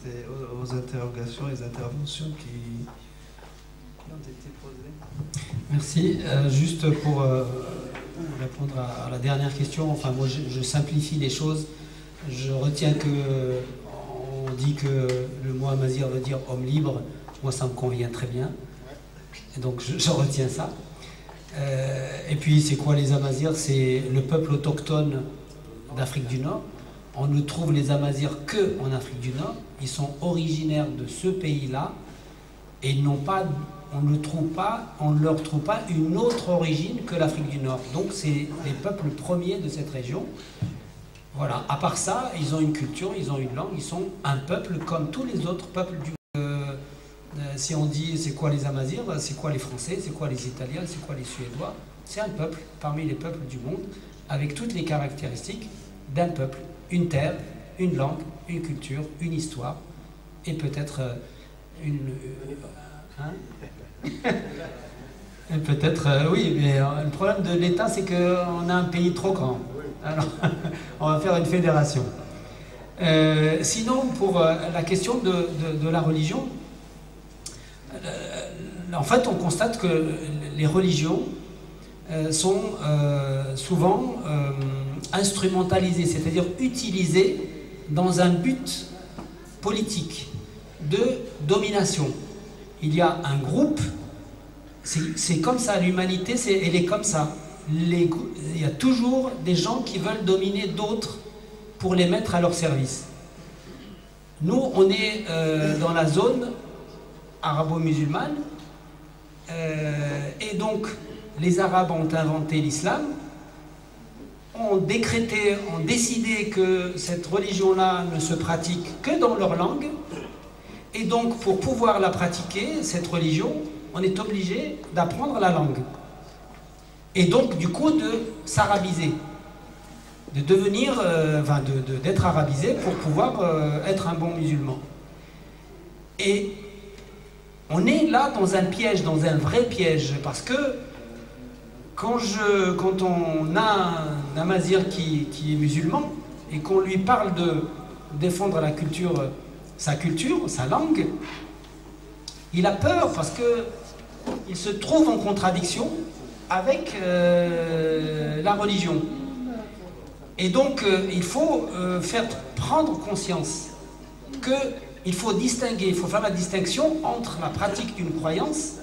Aux interrogations et aux interventions qui ont été posées. Merci. Juste pour répondre à la dernière question, enfin moi je simplifie les choses. Je retiens que on dit que le mot amazir veut dire homme libre. Moi ça me convient très bien. Et donc je retiens ça. Et puis c'est quoi les amazirs? C'est le peuple autochtone d'Afrique du Nord. On ne trouve les amazirs que en Afrique du Nord. Ils sont originaires de ce pays-là et n'ont pas, on ne leur trouve pas une autre origine que l'Afrique du Nord. Donc c'est les peuples premiers de cette région. Voilà. À part ça, ils ont une culture, ils ont une langue, ils sont un peuple comme tous les autres peuples du monde. Si on dit c'est quoi les amazirs, c'est quoi les Français, c'est quoi les Italiens, c'est quoi les Suédois, c'est un peuple parmi les peuples du monde avec toutes les caractéristiques d'un peuple. Une terre, une langue, une culture, une histoire, et peut-être oui, mais le problème de l'État, c'est qu'on a un pays trop grand. Alors, on va faire une fédération. Sinon, pour la question de la religion, en fait, on constate que les religions sont souvent instrumentalisées, c'est-à-dire utilisées dans un but politique de domination. Il y a un groupe, c'est comme ça, l'humanité, elle est comme ça. Il y a toujours des gens qui veulent dominer d'autres pour les mettre à leur service. Nous, on est dans la zone arabo-musulmane, et donc les Arabes ont inventé l'islam, ont décidé que cette religion-là ne se pratique que dans leur langue, et donc pour pouvoir la pratiquer, cette religion, on est obligé d'apprendre la langue. Et donc du coup de s'arabiser, de devenir, d'être arabisé pour pouvoir être un bon musulman. Et on est là dans un piège, dans un vrai piège, parce que quand on a un amazir qui est musulman et qu'on lui parle de défendre la culture, sa langue, il a peur parce qu'il se trouve en contradiction avec la religion. Et donc il faut faire prendre conscience qu'il faut distinguer, il faut faire la distinction entre la pratique d'une croyance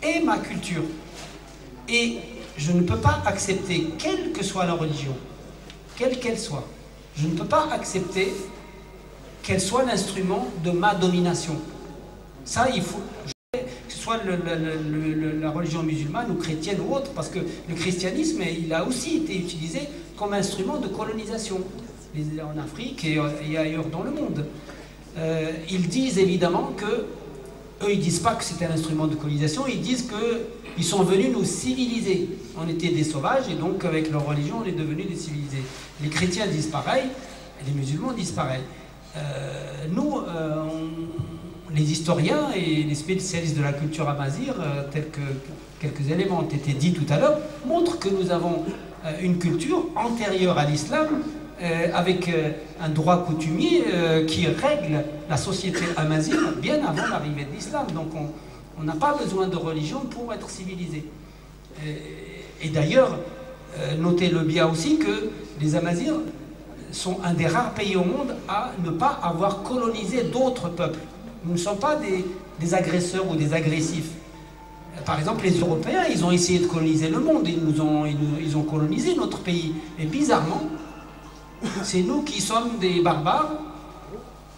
et ma culture. Et je ne peux pas accepter, quelle que soit la religion, quelle qu'elle soit, je ne peux pas accepter qu'elle soit l'instrument de ma domination. Ça, il faut, que ce soit la religion musulmane ou chrétienne ou autre, parce que le christianisme, il a aussi été utilisé comme instrument de colonisation en Afrique et ailleurs dans le monde. Ils disent évidemment que, eux ils disent pas que c'est un instrument de colonisation, ils disent qu'ils sont venus nous civiliser. On était des sauvages et donc avec leur religion on est devenus des civilisés. Les chrétiens disent pareil, les musulmans disent pareil. Nous, les historiens et les spécialistes de la culture amazigh, tels que quelques éléments ont été dits tout à l'heure, montrent que nous avons une culture antérieure à l'islam, avec un droit coutumier qui règle la société amazigh bien avant l'arrivée de l'islam. Donc on n'a pas besoin de religion pour être civilisé. Et d'ailleurs, notez-le bien aussi que les Amazirs sont un des rares pays au monde à ne pas avoir colonisé d'autres peuples. Nous ne sommes pas des agresseurs ou des agressifs. Par exemple, les Européens, ils ont essayé de coloniser le monde, ils ont colonisé notre pays. Et bizarrement, c'est nous qui sommes des barbares,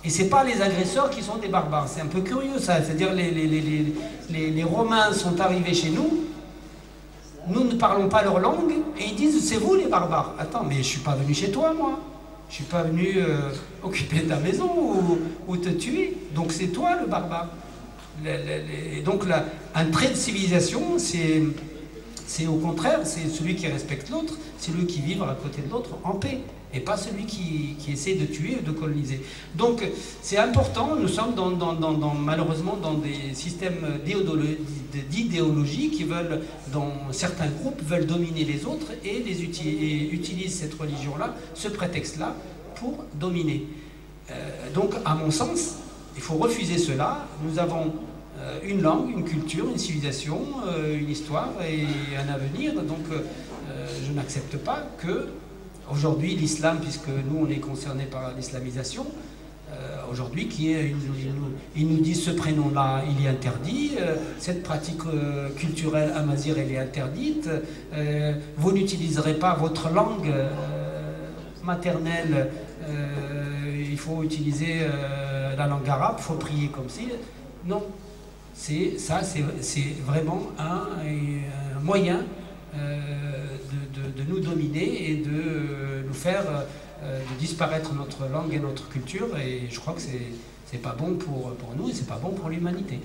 et c'est pas les agresseurs qui sont des barbares. C'est un peu curieux ça, c'est-à-dire les Romains sont arrivés chez nous, nous ne parlons pas leur langue, et ils disent c'est vous les barbares. Attends, mais je suis pas venu chez toi moi, je suis pas venu occuper ta maison ou te tuer, donc c'est toi le barbare. Donc un trait de civilisation, c'est au contraire, c'est celui qui respecte l'autre, c'est celui qui vit à côté de l'autre en paix, et pas celui qui essaie de tuer ou de coloniser. Donc c'est important, nous sommes malheureusement dans des systèmes d'idéologie qui veulent, dans certains groupes, veulent dominer les autres et utilisent cette religion-là, ce prétexte-là, pour dominer. Donc à mon sens, il faut refuser cela. Nous avons une langue, une culture, une civilisation, une histoire et un avenir. Donc je n'accepte pas que aujourd'hui l'islam, puisque nous on est concernés par l'islamisation, aujourd'hui ils nous disent ce prénom-là il est interdit, cette pratique culturelle amazigh elle est interdite, vous n'utiliserez pas votre langue maternelle, il faut utiliser la langue arabe, il faut prier comme si. Non, c'est vraiment un moyen de nous dominer et de nous faire de disparaître notre langue et notre culture, et je crois que c'est pas bon pour nous et c'est pas bon pour l'humanité.